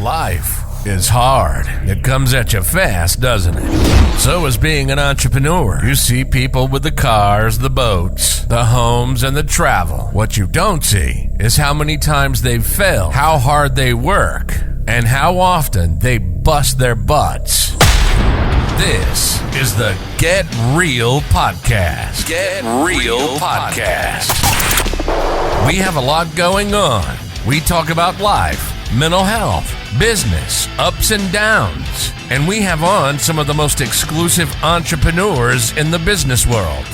Life is hard. It comes at you fast, doesn't it? So is being an entrepreneur. You see people with the cars, the boats, the homes, and the travel. What you don't see is how many times they've failed, how hard they work, and how often they bust their butts. This is the Get Real Podcast. Get Real Podcast. We have a lot going on. We talk about life, mental health, business, ups and downs. And we have on some of the most exclusive entrepreneurs in the business world.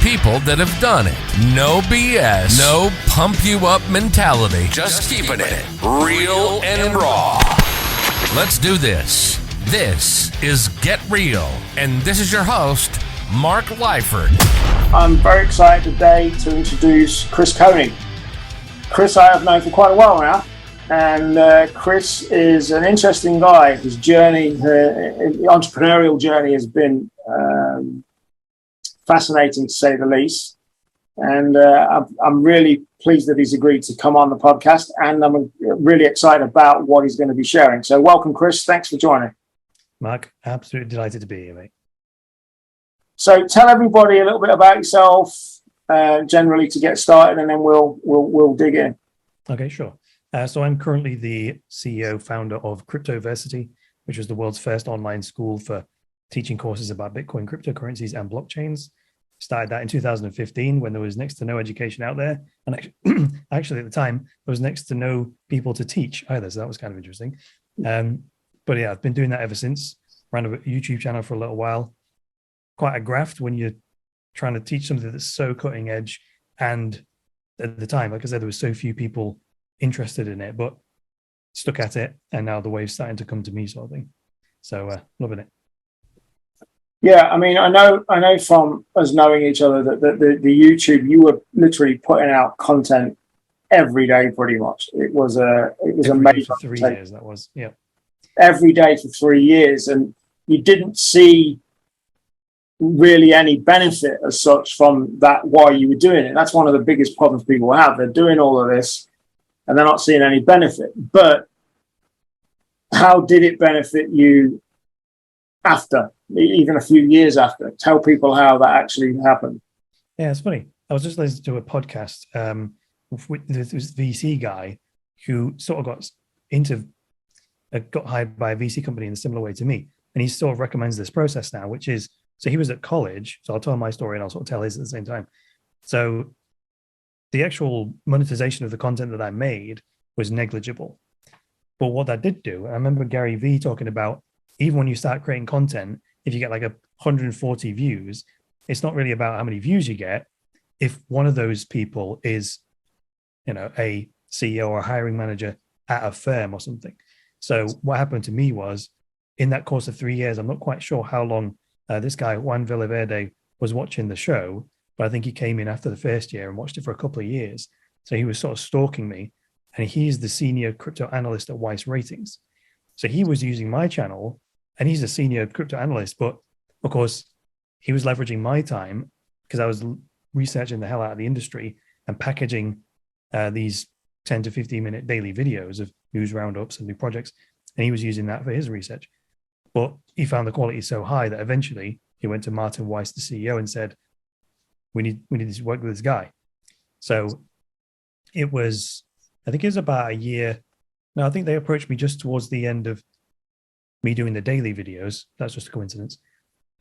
People that have done it. No BS, no pump you up mentality. Just keeping it real and raw. Let's do this. This is Get Real, and this is your host, Mark Lyford. I'm very excited today to introduce Chris Coney. Chris I have known for quite a while now, and Chris is an interesting guy. His journey, the entrepreneurial journey, has been fascinating to say the least. And I'm really pleased that he's agreed to come on the podcast, and I'm really excited about what he's going to be sharing. So welcome, Chris. Thanks for joining. Mark, absolutely delighted to be here, mate. So tell everybody a little bit about yourself, generally, to get started, and then we'll dig in. Okay, sure. So I'm currently the CEO, founder of Cryptoversity, which was the world's first online school for teaching courses about Bitcoin, cryptocurrencies, and blockchains. Started that in 2015 when there was next to no education out there. And actually at the time, there was next to no people to teach either. So that was kind of interesting. But yeah, I've been doing that ever since. Ran a YouTube channel for a little while. Quite a graft when you're trying to teach something that's so cutting edge. And at the time, like I said, there was so few people interested in it, but stuck at it. And now the wave's starting to come to me, sort of thing. So loving it. Yeah, I mean, I know from us knowing each other that the YouTube, you were literally putting out content every day, pretty much. It was amazing. For 3 years, that was, yeah. Every day for 3 years, and you didn't see really any benefit as such from that while you were doing it. That's one of the biggest problems people have. They're doing all of this and they're not seeing any benefit. But how did it benefit you after, even a few years after? Tell people how that actually happened. Yeah, it's funny. I was just listening to a podcast with this VC guy who sort of got hired by a VC company in a similar way to me. And he sort of recommends this process now, which is, so he was at college. So I'll tell my story and I'll sort of tell his at the same time. So the actual monetization of the content that I made was negligible. But what that did do, I remember Gary Vee talking about, even when you start creating content, if you get like 140 views, it's not really about how many views you get. If one of those people is, a CEO or a hiring manager at a firm or something. So what happened to me was, in that course of 3 years, I'm not quite sure how long this guy, Juan Villaverde, was watching the show, but I think he came in after the first year and watched it for a couple of years. So he was sort of stalking me, and he's the senior crypto analyst at Weiss Ratings. So he was using my channel, and he's a senior crypto analyst, but of course, he was leveraging my time because I was researching the hell out of the industry and packaging these 10 to 15 minute daily videos of news roundups and new projects. And he was using that for his research. But he found the quality so high that eventually he went to Martin Weiss, the CEO, and said, we need to work with this guy. So I think it was about a year. No, I think they approached me just towards the end of me doing the daily videos. That's just a coincidence.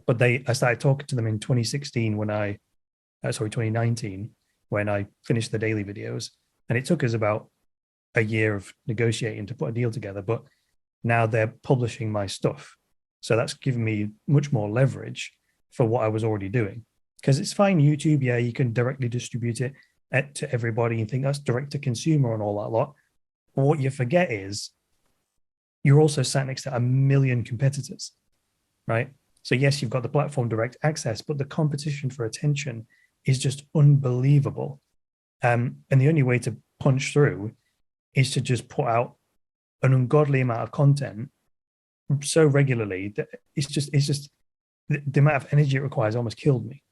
But I started talking to them in 2019, when I finished the daily videos. And it took us about a year of negotiating to put a deal together. But now they're publishing my stuff. So that's given me much more leverage for what I was already doing. Because it's fine, YouTube, yeah, you can directly distribute it to everybody and think that's direct to consumer and all that lot. But what you forget is you're also sat next to a million competitors, right? So yes, you've got the platform direct access, but the competition for attention is just unbelievable. And the only way to punch through is to just put out an ungodly amount of content so regularly that it's just the amount of energy it requires almost killed me,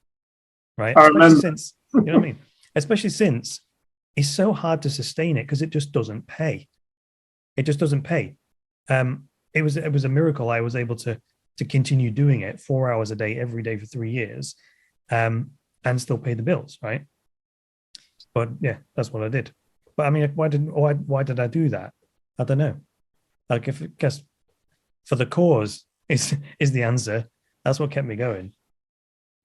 right? Since, you know what I mean? Especially since it's so hard to sustain it because it just doesn't pay. It just doesn't pay. It was a miracle I was able to continue doing it 4 hours a day every day for 3 years, and still pay the bills, right? But yeah, that's what I did. But I mean, why did I do that? I don't know. Like, if I guess for the cause is the answer. That's what kept me going.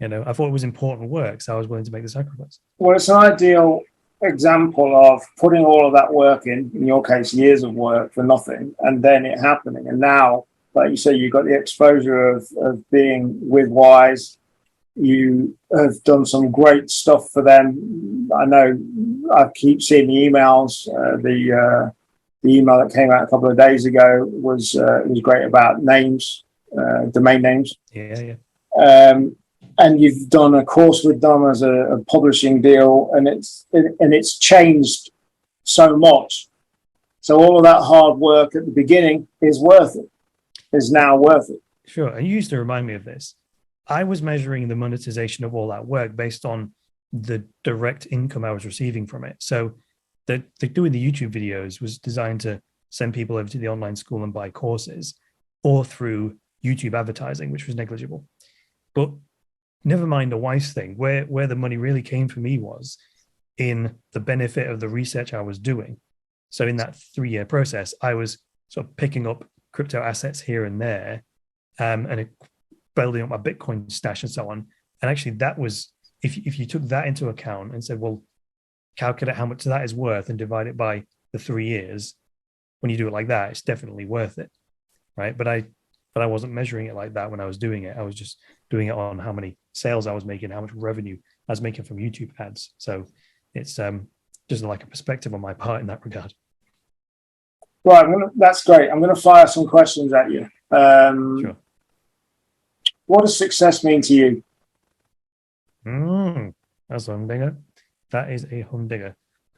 You know, I thought it was important work, so I was willing to make the sacrifice. Well, it's an ideal example of putting all of that work in your case, years of work for nothing, and then it happening. And now, like you say, you've got the exposure of being with Weiss. You have done some great stuff for them. I know I keep seeing the emails. The email that came out a couple of days ago was great about names, domain names. Yeah. And you've done a course with them as a publishing deal, and it's changed so much. So all of that hard work at the beginning is worth it. Is now worth it. Sure. And you used to remind me of this. I was measuring the monetization of all that work based on the direct income I was receiving from it. So the doing the YouTube videos was designed to send people over to the online school and buy courses, or through YouTube advertising, which was negligible. But never mind the Weiss thing, where the money really came for me was in the benefit of the research I was doing. So in that 3-year process, I was sort of picking up crypto assets here and there, and building up my Bitcoin stash and so on. And actually, that was, if you took that into account and said, well, calculate how much that is worth and divide it by the 3 years, when you do it like that, it's definitely worth it, right? But I wasn't measuring it like that when I was doing it. I was just doing it on how many sales I was making, how much revenue I was making from YouTube ads. So it's just like a perspective on my part in that regard. Right, that's great. I'm going to fire some questions at you. Sure. What does success mean to you? That's a humdinger. That is a humdinger.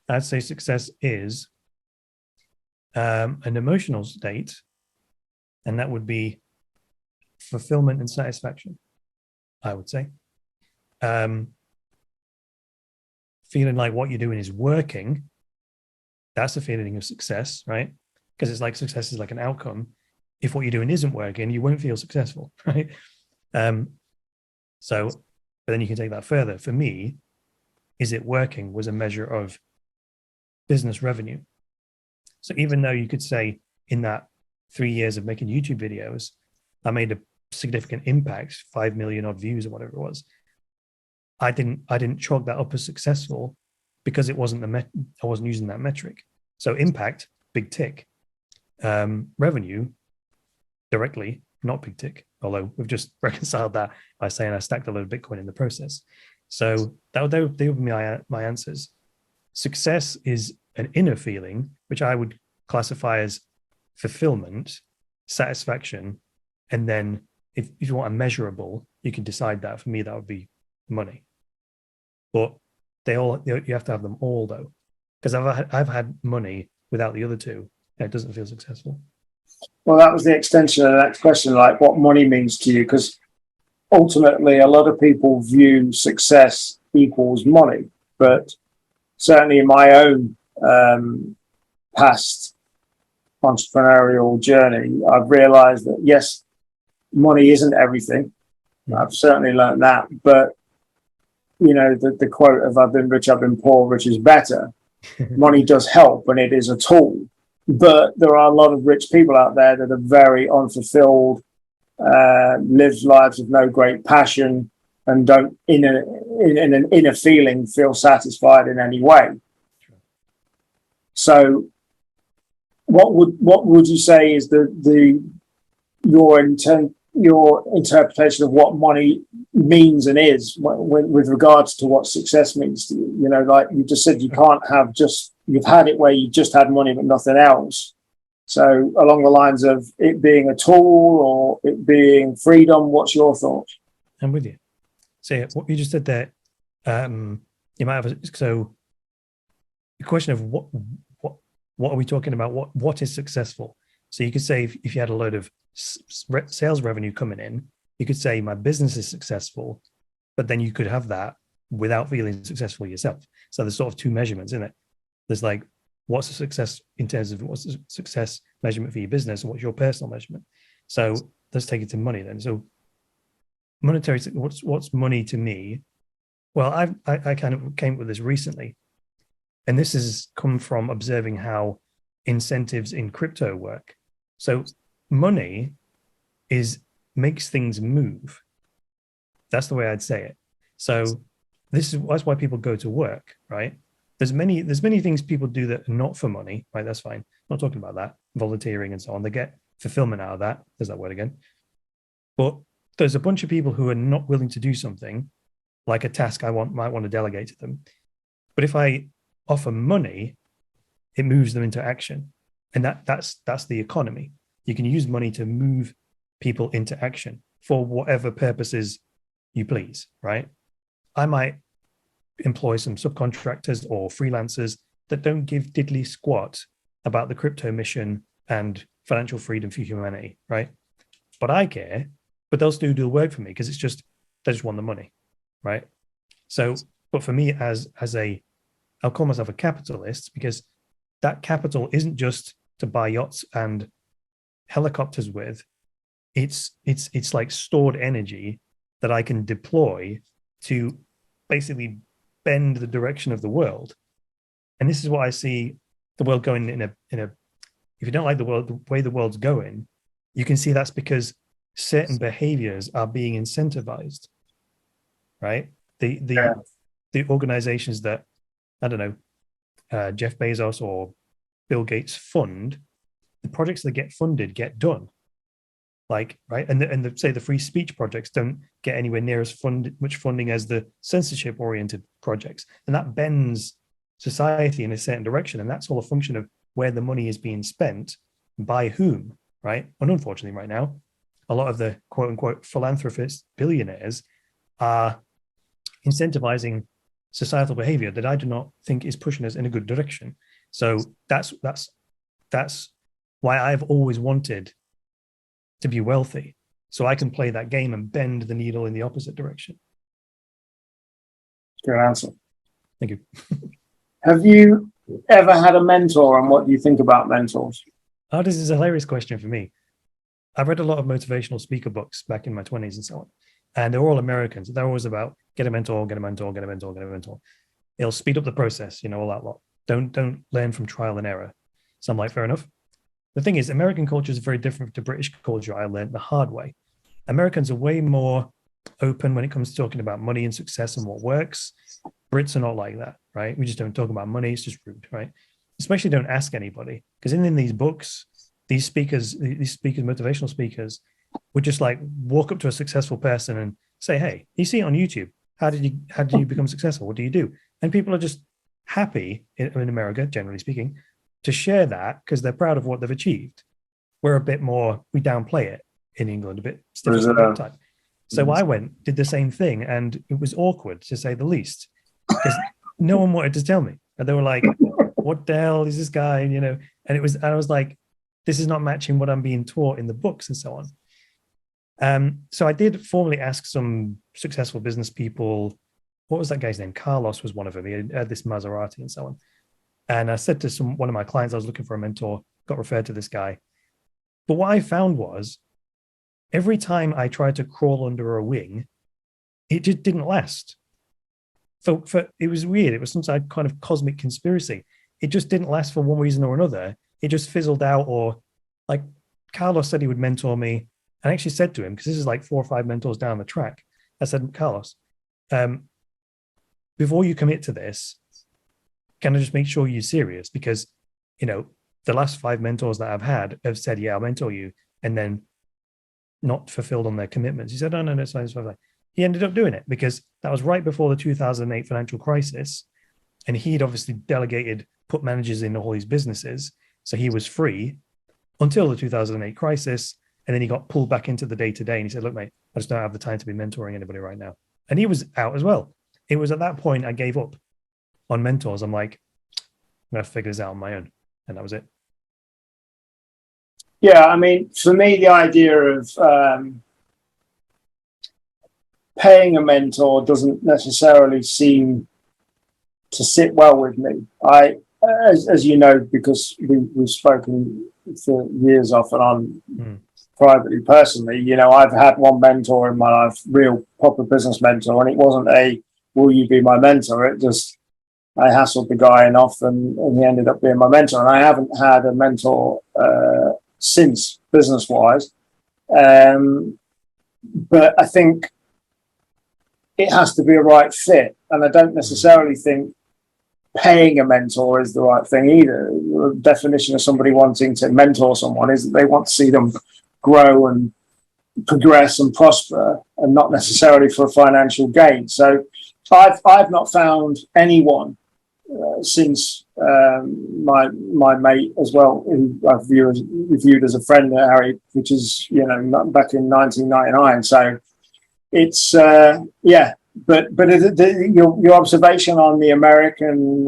I'd say success is an emotional state, and that would be fulfillment and satisfaction, I would say. Feeling like what you're doing is working, that's a feeling of success, right? Because it's like success is like an outcome. If what you're doing isn't working, you won't feel successful, right? But then you can take that further. For me, is it working was a measure of business revenue. So even though you could say in that 3 years of making YouTube videos, I made a significant impact, 5 million odd views or whatever it was, I didn't chalk that up as successful because it wasn't I wasn't using that metric. So impact, big tick. Revenue, directly, not big tick, although we've just reconciled that by saying I stacked a load of Bitcoin in the process. So they would be my answers. Success is an inner feeling, which I would classify as fulfillment, satisfaction, and then if you want a measurable, you can decide that. For me, that would be money. But you have to have them all though, because I've had money without the other two, and it doesn't feel successful. Well, that was the extension of the next question, like what money means to you, because ultimately a lot of people view success equals money, but certainly in my own past entrepreneurial journey, I've realized that yes, money isn't everything. I've certainly learned that, but you know, the quote of I've been rich, I've been poor, rich is better. Money does help and it is a tool, but there are a lot of rich people out there that are very unfulfilled, live lives with no great passion, and don't in an inner feeling feel satisfied in any way. So what would you say is your interpretation of what money means and is with regards to what success means to you? You know, like you just said, you can't have you've had it where you just had money but nothing else. So along the lines of it being a tool or it being freedom, what's your thoughts? I'm with you. So what you just said there, you might have so the question of what are we talking about? What is successful? So you could say if you had a load of sales revenue coming in, you could say my business is successful, but then you could have that without feeling successful yourself. So there's sort of two measurements, isn't it? There's like what's a success in terms of what's a success measurement for your business and what's your personal measurement. So let's take it to money then. So monetary, what's money to me? Well, I kind of came up with this recently, and this has come from observing how incentives in crypto work. So money makes things move. That's the way I'd say it. So that's why people go to work, right? There's many things people do that are not for money, right? That's fine. I'm not talking about that. Volunteering and so on. They get fulfillment out of that. There's that word again. But there's a bunch of people who are not willing to do something, like a task might want to delegate to them. But if I offer money, it moves them into action. And that's the economy. You can use money to move people into action for whatever purposes you please, right? I might employ some subcontractors or freelancers that don't give diddly squat about the crypto mission and financial freedom for humanity, right? But I care, but they'll still do the work for me because they just want the money, right? So, but for me I'll call myself a capitalist because that capital isn't just to buy yachts and helicopters with. It's like stored energy that I can deploy to basically bend the direction of the world. And this is what I see the world going in a if you don't like the way the world's going, you can see that's because certain behaviors are being incentivized, right? The organizations that, I don't know, Jeff Bezos or Bill Gates fund, the projects that get funded get done. Like, right, and say the free speech projects don't get anywhere near as much funding as the censorship-oriented projects, and that bends society in a certain direction, and that's all a function of where the money is being spent, by whom, right? And unfortunately, right now, a lot of the quote-unquote philanthropists, billionaires, are incentivizing societal behavior that I do not think is pushing us in a good direction. So that's why I've always wanted to be wealthy, so I can play that game and bend the needle in the opposite direction. Good answer. Thank you. Have you ever had a mentor, and what do you think about mentors? Oh, this is a hilarious question for me. I've read a lot of motivational speaker books back in my 20s and so on, and they're all Americans. They're always about get a mentor, get a mentor, get a mentor, get a mentor. It'll speed up the process, all that lot. Don't learn from trial and error. So I'm like, fair enough. The thing is, American culture is very different to British culture. I learned the hard way. Americans are way more open when it comes to talking about money and success and what works. Brits are not like that, right? We just don't talk about money. It's just rude, right? Especially don't ask anybody. Because in these books, these speakers, motivational speakers, would just like walk up to a successful person and say, hey, you see it on YouTube. How did you become successful? What do you do? And people are just happy in America, generally speaking, to share that because they're proud of what they've achieved. We're a bit more, we downplay it in England, a bit stiff as a type. So I did the same thing, and it was awkward to say the least, because no one wanted to tell me. And they were like, what the hell is this guy? And I was like, this is not matching what I'm being taught in the books and so on. So I did formally ask some successful business people. What was that guy's name? Carlos was one of them. He had this Maserati and so on. And I said to one of my clients, I was looking for a mentor, got referred to this guy. But what I found was every time I tried to crawl under a wing, it just didn't last. It was weird. It was some kind of cosmic conspiracy. It just didn't last for one reason or another. It just fizzled out. Or like Carlos said he would mentor me. And I actually said to him, because this is like 4 or 5 mentors down the track, I said, Carlos, before you commit to this, can I just make sure you're serious? Because, the last 5 mentors that I've had have said, yeah, I'll mentor you, and then not fulfilled on their commitments. He said, no, it's fine. He ended up doing it because that was right before the 2008 financial crisis. And he'd obviously put managers in all these businesses. So he was free until the 2008 crisis. And then he got pulled back into the day-to-day. And he said, look, mate, I just don't have the time to be mentoring anybody right now. And he was out as well. It was at that point I gave up on mentors. I'm like, I'm going to figure this out on my own. And that was it. Yeah, I mean, for me, the idea of paying a mentor doesn't necessarily seem to sit well with me. as you know, because we've spoken for years off and on privately, personally, you know, I've had one mentor in my life, real proper business mentor, and it wasn't a, will you be my mentor? It just, I hassled the guy enough and he ended up being my mentor. And I haven't had a mentor since, business-wise. But I think it has to be a right fit. And I don't necessarily think paying a mentor is the right thing either. The definition of somebody wanting to mentor someone is that they want to see them grow and progress and prosper, and not necessarily for a financial gain. So I've not found anyone since my mate as well, who I've viewed as a friend, Harry, which is, you know, back in 1999. So it's yeah. But your observation on the American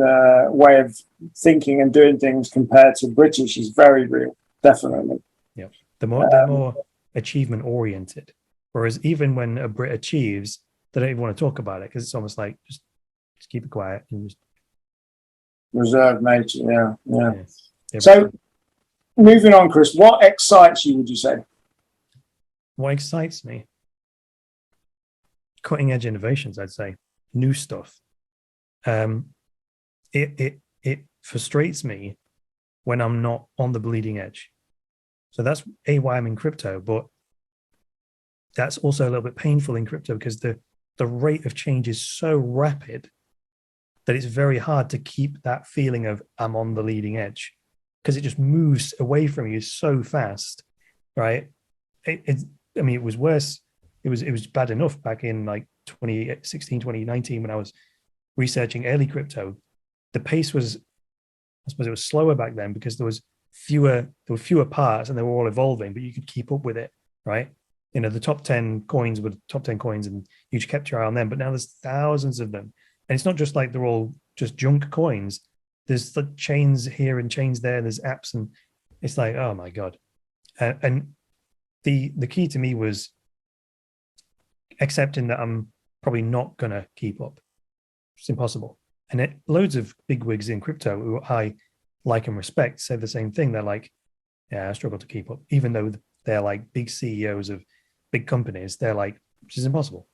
way of thinking and doing things compared to British is very real, definitely. Yeah, they're more achievement oriented, whereas even when a Brit achieves, they don't even want to talk about it because it's almost like just keep it quiet and just reserved nature. Yeah. Yeah. So moving on, Chris, what excites you? Would you say? What excites me? Cutting edge innovations, I'd say. New stuff. It frustrates me when I'm not on the bleeding edge. So that's why I'm in crypto, but that's also a little bit painful in crypto because the rate of change is so rapid that it's very hard to keep that feeling of I'm on the leading edge because it just moves away from you so fast, right? I mean, it was worse. It was bad enough back in like 2016, 2019 when I was researching early crypto. The pace was, I suppose it was slower back then because there were fewer parts and they were all evolving, but you could keep up with it, right? You know, the top 10 coins were top 10 coins and you just kept your eye on them, but now there's thousands of them. And it's not just like they're all just junk coins. There's the chains here and chains there. There's apps and it's like, oh my God. And the key to me was accepting that I'm probably not going to keep up. It's impossible. And loads of bigwigs in crypto who I like and respect say the same thing. They're like, yeah, I struggle to keep up. Even though they're like big CEOs of big companies, they're like, which is impossible.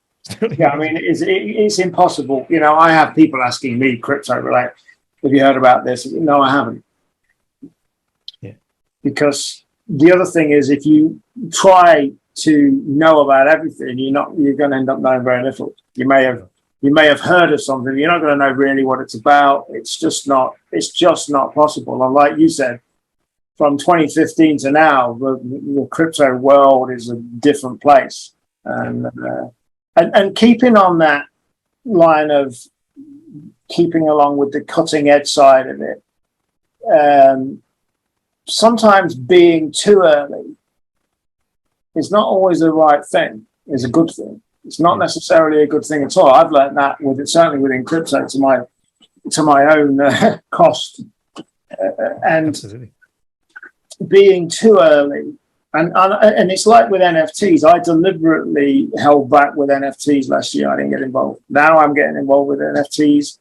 Yeah, I mean, it's impossible. You know, I have people asking me, crypto, like, have you heard about this? No, I haven't. Yeah. Because the other thing is, if you try to know about everything, you're going to end up knowing very little. You may have heard of something, you're not going to know really what it's about. It's just not possible. And like you said, from 2015 to now, the crypto world is a different place. And keeping on that line of keeping along with the cutting edge side of it, sometimes being too early is not always the right thing, is a good thing. It's not necessarily a good thing at all. I've learned that certainly within crypto to my own cost. And Absolutely. Being too early, and it's like with NFTs. I deliberately held back with NFTs last year. I didn't get involved. Now I'm getting involved with NFTs.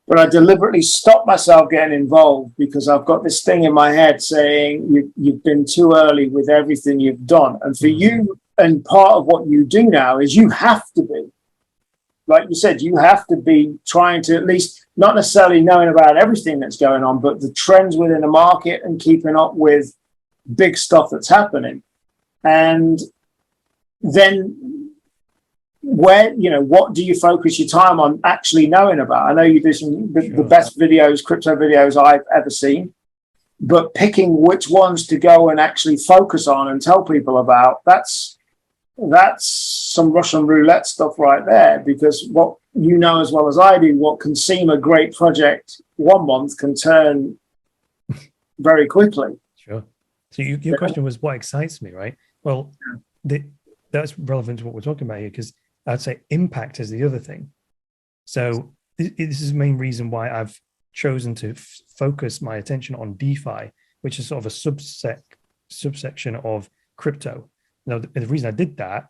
But I deliberately stopped myself getting involved because I've got this thing in my head saying you've been too early with everything you've done. And for you, and part of what you do now is you have to be, like you said, you have to be trying to at least not necessarily knowing about everything that's going on, but the trends within the market and keeping up with big stuff that's happening. And then what do you focus your time on actually knowing about? I know you do the best videos, crypto videos I've ever seen, but picking which ones to go and actually focus on and tell people about, that's some Russian roulette stuff right there, because what you know as well as I do, what can seem a great project 1 month can turn very quickly. Sure. So your question was what excites me, right? Well, that's relevant to what we're talking about here, because I'd say impact is the other thing. So this is the main reason why I've chosen to focus my attention on DeFi, which is sort of a subsection of crypto. Now, the reason I did that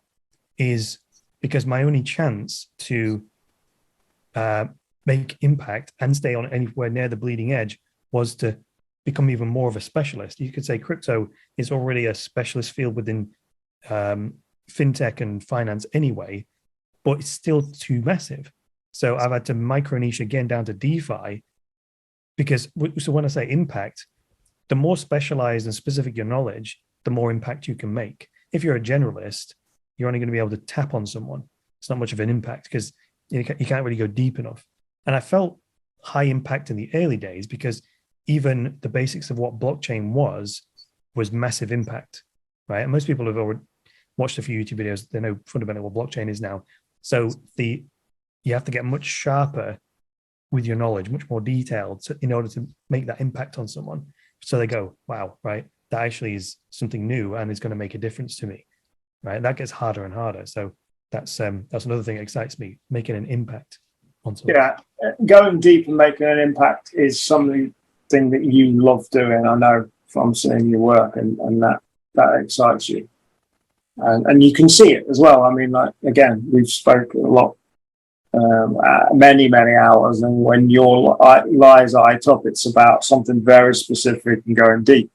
is because my only chance to make impact and stay on anywhere near the bleeding edge was to become even more of a specialist. You could say crypto is already a specialist field within fintech and finance anyway, but it's still too massive. So I've had to micro niche again down to DeFi because, so when I say impact, the more specialized and specific your knowledge, the more impact you can make. If you're a generalist, you're only going to be able to tap on someone. It's not much of an impact because you can't really go deep enough. And I felt high impact in the early days because even the basics of what blockchain was massive impact, right? And most people have already watched a few YouTube videos. They know fundamentally what blockchain is now. So you have to get much sharper with your knowledge, much more detailed in order to make that impact on someone. So they go, wow, right? That actually is something new and is going to make a difference to me, right? And that gets harder and harder. So that's another thing that excites me, making an impact on someone. Yeah, going deep and making an impact is something that you love doing. I know from seeing your work, and that excites you, and you can see it as well. I mean, like, again, we've spoken a lot, many hours, and when your lies eye up, it's about something very specific and going deep.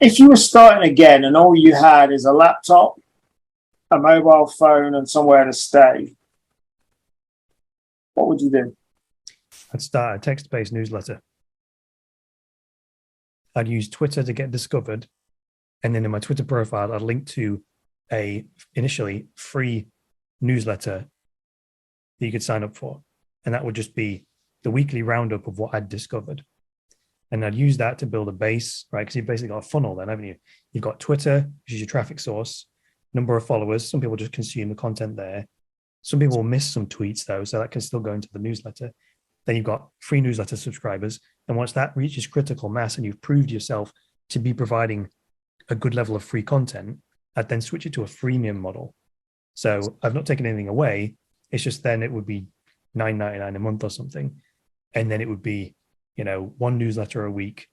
If you were starting again and all you had is a laptop, a mobile phone, and somewhere to stay, what would you do? I'd start a text-based newsletter. I'd use Twitter to get discovered. And then in my Twitter profile, I'd link to a initially free newsletter that you could sign up for. And that would just be the weekly roundup of what I'd discovered. And I'd use that to build a base, right? Because you've basically got a funnel then, haven't you? You've got Twitter, which is your traffic source, number of followers. Some people just consume the content there. Some people will miss some tweets though, so that can still go into the newsletter. Then you've got free newsletter subscribers. And once that reaches critical mass and you've proved yourself to be providing a good level of free content, I'd then switch it to a freemium model. So I've not taken anything away. It's just then it would be $9.99 a month or something. And then it would be, one newsletter a week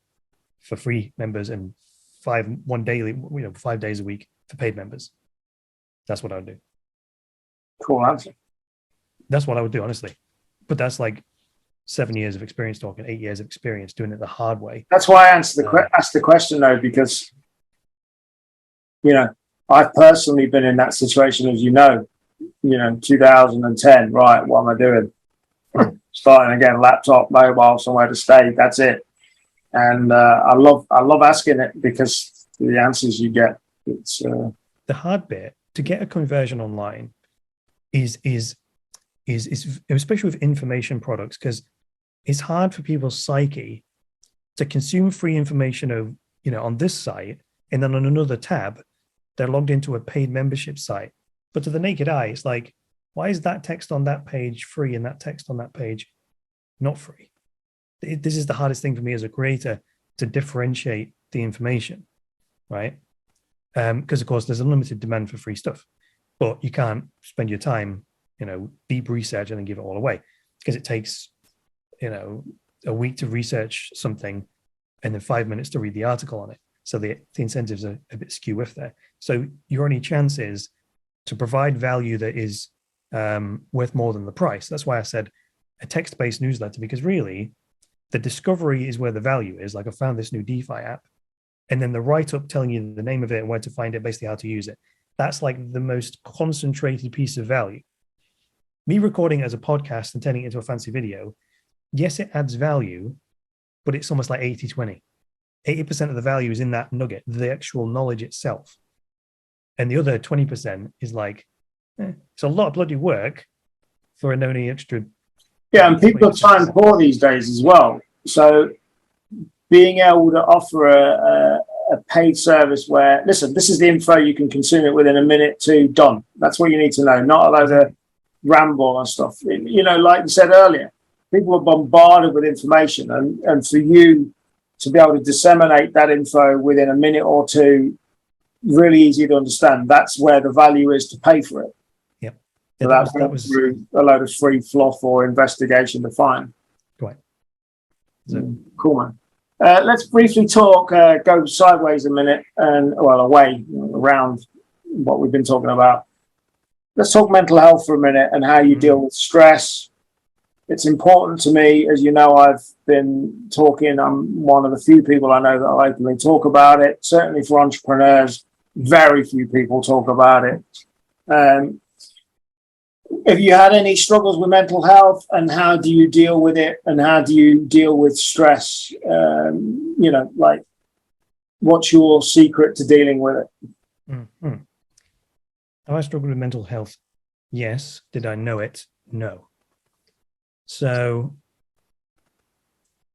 for free members and 5 days a week for paid members. That's what I would do. Cool answer. That's what I would do, honestly. But that's like 7 years of experience talking, 8 years of experience doing it the hard way. That's why I asked the question though, because I've personally been in that situation, as 2010. Right, what am I doing? Starting again, laptop, mobile, somewhere to stay. That's it. And I love asking it because the answers you get. It's the hard bit to get a conversion online is especially with information products, because it's hard for people's psyche to consume free information of on this site, and then on another tab they're logged into a paid membership site. But to the naked eye, it's like, why is that text on that page free and that text on that page not free? This is the hardest thing for me as a creator, to differentiate the information, right? Because of course there's unlimited demand for free stuff, but you can't spend your time, deep research and then give it all away, because it takes, a week to research something and then 5 minutes to read the article on it. So the incentives are a bit skew with there. So your only chance is to provide value that is worth more than the price. That's why I said a text-based newsletter, because really the discovery is where the value is. Like, I found this new DeFi app, and then the write-up telling you the name of it and where to find it, basically how to use it. That's like the most concentrated piece of value. Me recording it as a podcast and turning it into a fancy video, yes, it adds value, but it's almost like 80-20. 80% of the value is in that nugget, the actual knowledge itself. And the other 20% is like, it's a lot of bloody work for an only extra. Yeah, and people are time poor these days as well. So being able to offer a paid service where, listen, this is the info, you can consume it within a minute, 2, done. That's what you need to know, not a load of ramble and stuff. Like you said earlier, people are bombarded with information, and for you to be able to disseminate that info within a minute or 2, really easy to understand. That's where the value is to pay for it. Yep. So that was through a load of free fluff or investigation to find. Right. Cool, man. Let's briefly talk, go sideways a minute, and away, around what we've been talking about. let's talk mental health for a minute and how you deal with stress. It's important to me, as you know, I've been talking, I'm one of the few people I know that openly talk about it. Certainly for entrepreneurs, very few people talk about it. Have you had any struggles with mental health, and how do you deal with it, and how do you deal with stress? Like, what's your secret to dealing with it? Mm-hmm. Have I struggled with mental health? Yes. Did I know it? No. So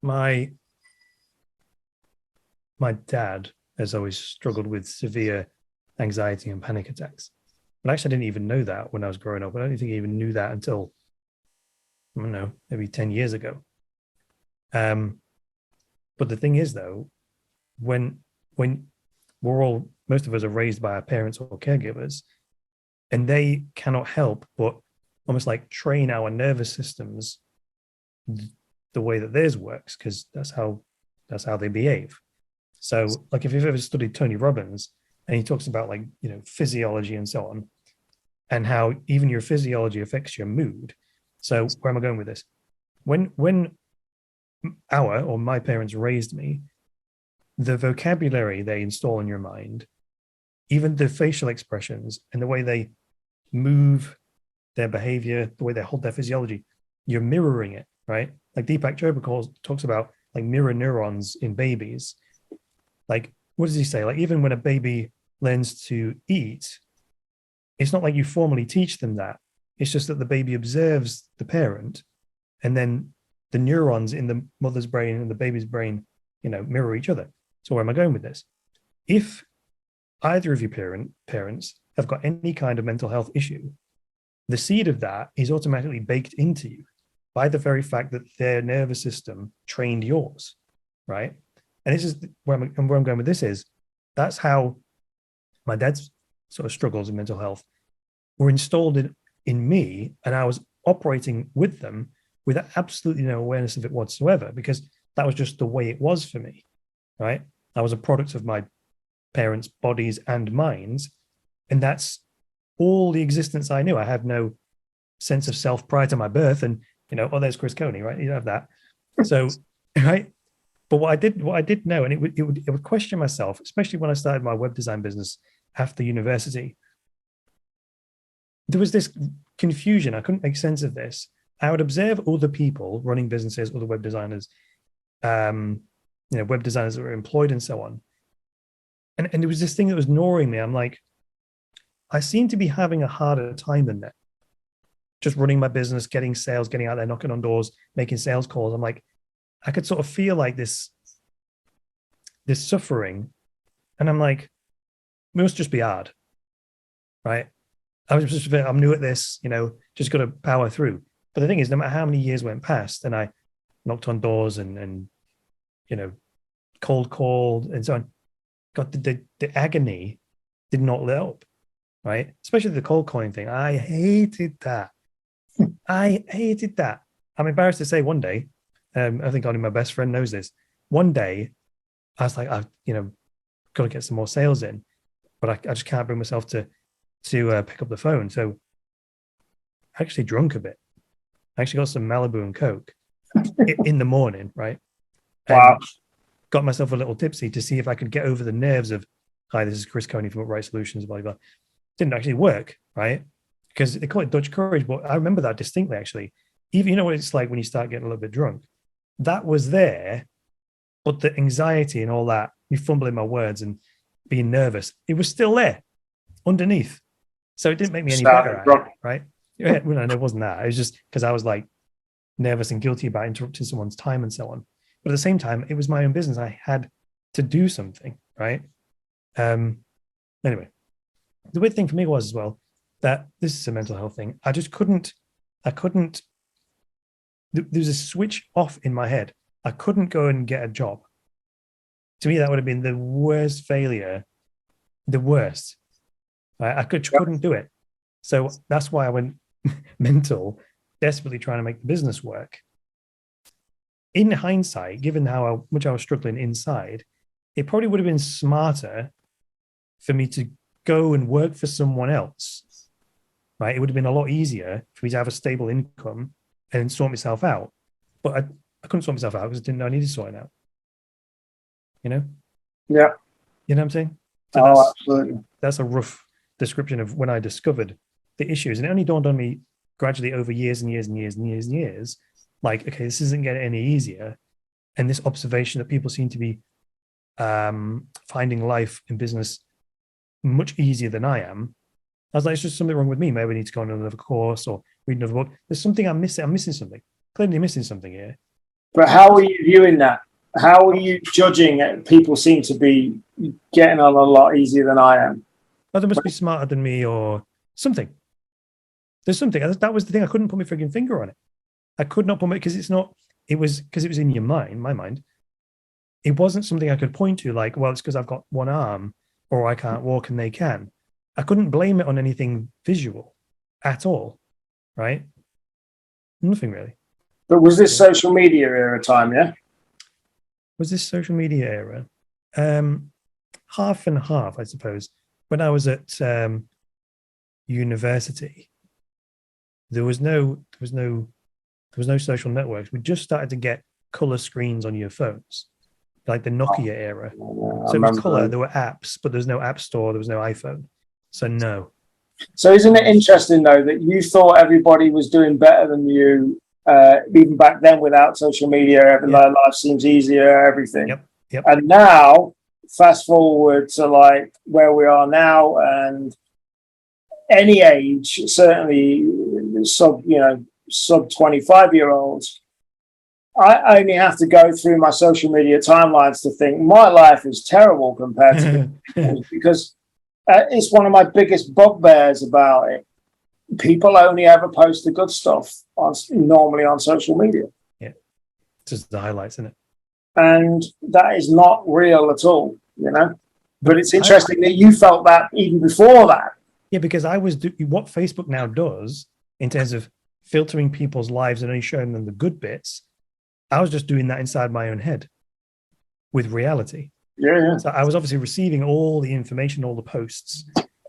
my dad has always struggled with severe anxiety and panic attacks. But actually, I didn't even know that when I was growing up. I don't think I even knew that until, I don't know, maybe 10 years ago. But the thing is, though, when most of us are raised by our parents or caregivers, and they cannot help but almost like train our nervous systems the way that theirs works, because that's how they behave. So, like, if you've ever studied Tony Robbins, and he talks about, like, physiology and so on, and how even your physiology affects your mood. So where am I going with this? When my parents raised me, the vocabulary they install in your mind, even the facial expressions and the way they move, their behavior, the way they hold their physiology, you're mirroring it, right? Like Deepak Chopra talks about, like, mirror neurons in babies. Like, what does he say? Like, even when a baby learns to eat, it's not like you formally teach them that. It's just that the baby observes the parent, and then the neurons in the mother's brain and the baby's brain, mirror each other. So where am I going with this? If either of your parents have got any kind of mental health issue, the seed of that is automatically baked into you by the very fact that their nervous system trained yours, right? And this is where I'm going with this is, that's how my dad's sort of struggles in mental health were installed in me, and I was operating with them with absolutely no awareness of it whatsoever, because that was just the way it was for me, right? I was a product of my parents' bodies and minds, and that's all the existence I knew. I had no sense of self prior to my birth, and there's Chris Coney, right? You don't have that. So, right. But what I did know, and it would question myself, especially when I started my web design business after university. There was this confusion. I couldn't make sense of this. I would observe other people running businesses, other web designers, web designers that were employed and so on. And there was this thing that was gnawing me. I'm like, I seem to be having a harder time than that. Just running my business, getting sales, getting out there, knocking on doors, making sales calls. I'm like, I could sort of feel like this suffering. And I'm like, it must just be hard, right? I'm new at this, just got to power through. But the thing is, no matter how many years went past, and I knocked on doors and cold called and so on, God, the agony did not let up, right? Especially the cold calling thing. I hated that. I'm embarrassed to say one day, I think only my best friend knows this. One day, I was like, I've got to get some more sales in, but I just can't bring myself to pick up the phone. So I actually drunk a bit. I actually got some Malibu and Coke in the morning, right? Wow. And got myself a little tipsy to see if I could get over the nerves of, hi, this is Chris Coney from Upright Solutions, blah, blah, blah. Didn't actually work, right? Because they call it Dutch courage, but I remember that distinctly, actually. Even, what it's like when you start getting a little bit drunk. That was there, but the anxiety and all that, me fumbling my words and being nervous, it was still there underneath. So it didn't make me any better at it, right? Yeah, well, no, it wasn't that. It was just because I was like nervous and guilty about interrupting someone's time and so on. But at the same time, it was my own business. I had to do something, right? Anyway, the weird thing for me was as well that this is a mental health thing. I couldn't, there was a switch off in my head. I couldn't go and get a job. To me, that would have been the worst failure, the worst. I couldn't do it. So that's why I went mental, desperately trying to make the business work. In hindsight, given how much I was struggling inside, it probably would have been smarter for me to go and work for someone else right? It would have been a lot easier for me to have a stable income and sort myself out. But I couldn't sort myself out because I didn't know I needed to sort it out. You know? Yeah. You know what I'm saying? So Absolutely. That's a rough description of when I discovered the issues. And it only dawned on me gradually over years and years and years and years and years. Like, okay, this isn't getting any easier. And this observation that people seem to be finding life in business much easier than I am. I was like, it's just something wrong with me. Maybe I need to go on another course or read another book. There's something I'm missing. I'm missing something. Clearly missing something here. But how are you viewing that? How are you judging it? People seem to be getting on a lot easier than I am. Well, they must be smarter than me or something. There's something. That was the thing. I couldn't put my freaking finger on it. I could not put my, because it's not, it was because it was in your mind, my mind. It wasn't something I could point to like, well, it's because I've got one arm or I can't walk and they can. I couldn't blame it on anything visual at all, right? Nothing really. But was this social media era time, yeah? Was this social media era? Half and half, I suppose. When I was at university, there was no social networks. We just started to get color screens on your phones, like the Nokia era. So it was color. There were apps, but there's no app store. There was no iPhone. So no. So isn't it interesting though that you thought everybody was doing better than you, even back then without social media? Life seems easier, everything. Yep. And now, fast forward to like where we are now, and any age, certainly sub 25-year-olds, I only have to go through my social media timelines to think my life is terrible compared to people's, because it's one of my biggest bugbears about it. People only ever post the good stuff normally on social media. Yeah, just the highlights, isn't it? And that is not real at all, you know. But it's interesting that you felt that even before that. Yeah, because I was what Facebook now does in terms of filtering people's lives and only showing them the good bits. I was just doing that inside my own head with reality. Yeah. So I was obviously receiving all the information, all the posts,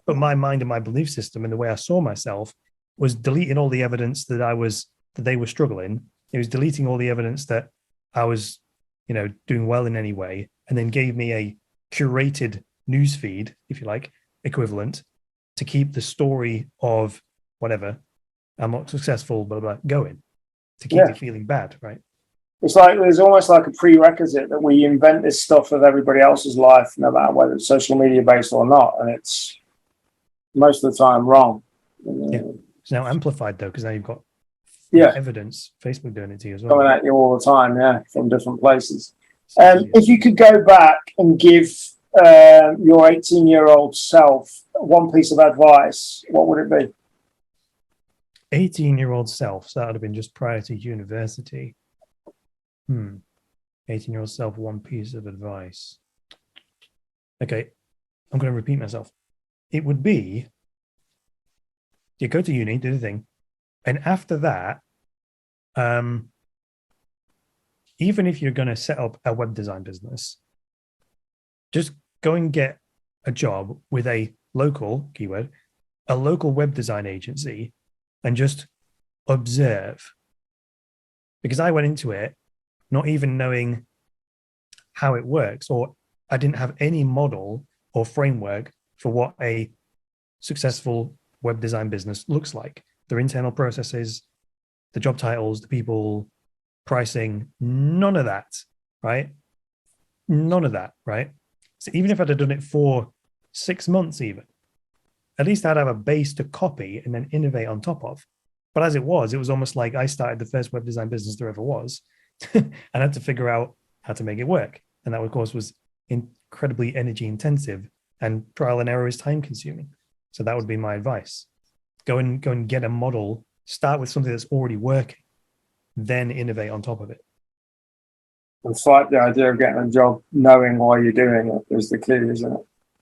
but my mind and my belief system and the way I saw myself was deleting all the evidence that they were struggling. It was deleting all the evidence that I was, doing well in any way, and then gave me a curated news feed, if you like, equivalent, to keep the story of whatever, I'm not successful, blah, blah, going, to keep me feeling bad, right? It's like there's almost like a prerequisite that we invent this stuff of everybody else's life, no matter whether it's social media based or not, and it's most of the time wrong. Yeah, it's now amplified though, because now you've got evidence, Facebook doing it to you as well. Coming at you all the time, from different places. If you could go back and give your 18-year-old self one piece of advice, what would it be? 18-year-old self, so that would have been just prior to university. 18-year-old self, one piece of advice. Okay, I'm going to repeat myself. It would be, you go to uni, do the thing, and after that, even if you're going to set up a web design business, just go and get a job with a local web design agency, and just observe. Because I went into it not even knowing how it works, or I didn't have any model or framework for what a successful web design business looks like. Their internal processes, the job titles, the people, pricing, none of that, right? None of that, right? So even if I'd have done it for 6 months even, at least I'd have a base to copy and then innovate on top of. But as it was almost like I started the first web design business there ever was and had to figure out how to make it work. And that, of course, was incredibly energy intensive, and trial and error is time consuming. So that would be my advice. Go and get a model, start with something that's already working, then innovate on top of it. And fight the idea of getting a job knowing why you're doing it is the key, isn't it?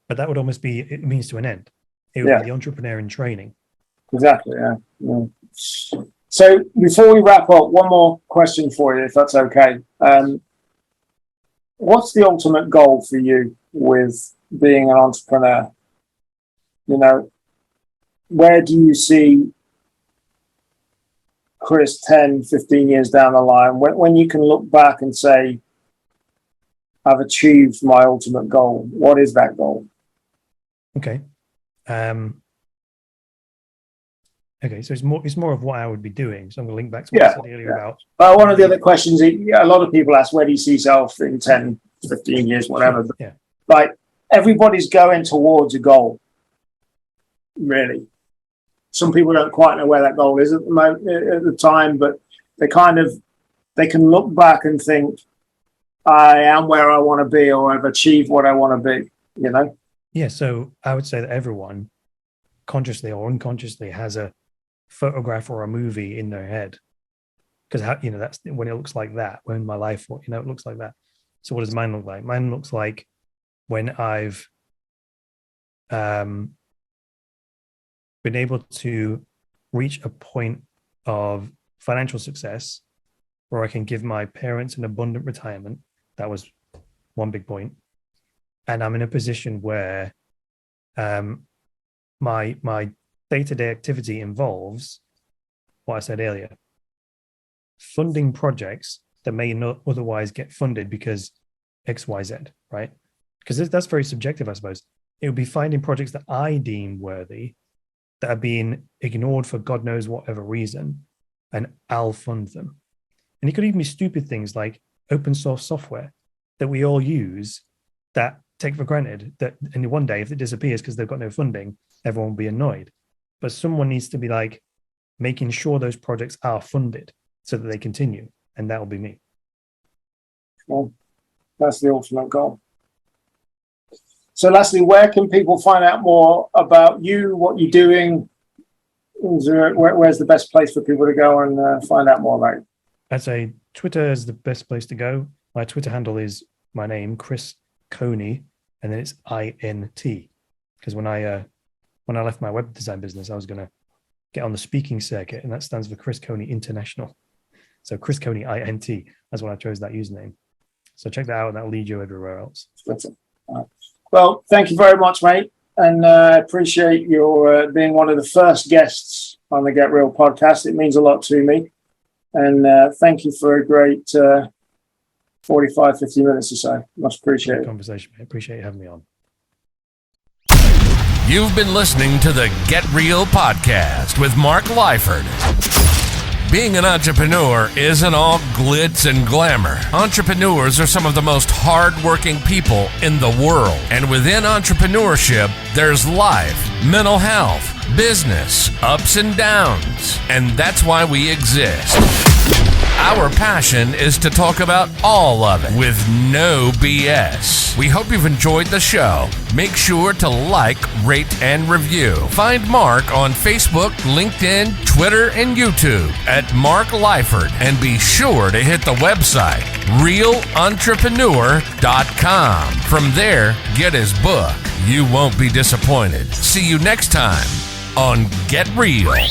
But that would almost be a means to an end. It would be the entrepreneur in training. Exactly, yeah. So before we wrap up, one more question for you, if that's okay. What's the ultimate goal for you with being an entrepreneur? where do you see Chris 10, 15 years down the line, when you can look back and say, I've achieved my ultimate goal? What is that goal? Okay. Okay, so it's more of what I would be doing. So I'm going to link back to what I said earlier about. One of the other questions, a lot of people ask, where do you see yourself in 10, 15 years, whatever. Yeah. Like, everybody's going towards a goal, really. Some people don't quite know where that goal is at the time, but they can look back and think, I am where I want to be, or I've achieved what I want to be, you know? Yeah, so I would say that everyone, consciously or unconsciously, has a photograph or a movie in their head. Because, that's when it looks like that, when my life, it looks like that. So what does mine look like? Mine looks like when I've been able to reach a point of financial success where I can give my parents an abundant retirement. That was one big point. And I'm in a position where my day-to-day activity involves what I said earlier, funding projects that may not otherwise get funded because XYZ, right? Because that's very subjective, I suppose. It would be finding projects that I deem worthy that are being ignored for God knows whatever reason, and I'll fund them. And it could even be stupid things like open source software that we all use that take for granted, that in one day, if it disappears because they've got no funding, everyone will be annoyed. But someone needs to be like making sure those projects are funded so that they continue. And that will be me. Well, that's the ultimate goal. So lastly, where can people find out more about you, what you're doing? Where's the best place for people to go and find out more about you? I'd say Twitter is the best place to go. My Twitter handle is my name, Chris Coney, and then it's INT. Because when I left my web design business, I was going to get on the speaking circuit, and that stands for Chris Coney International. So Chris Coney INT. That's when I chose that username. So check that out, and that'll lead you everywhere else. Well, thank you very much, mate. And I appreciate your being one of the first guests on the Get Real podcast. It means a lot to me. And thank you for a great 45, 50 minutes or so. Much appreciated. Conversation, mate. Appreciate you having me on. You've been listening to the Get Real podcast with Mark Lyford. Being an entrepreneur isn't all glitz and glamour. Entrepreneurs are some of the most hardworking people in the world. And within entrepreneurship, there's life, mental health, business, ups and downs. And that's why we exist. Our passion is to talk about all of it with no BS. We hope you've enjoyed the show. Make sure to like, rate, and review. Find Mark on Facebook, LinkedIn, Twitter, and YouTube at Mark Lyford. And be sure to hit the website, realetrepreneur.com. From there, get his book. You won't be disappointed. See you next time on Get Real.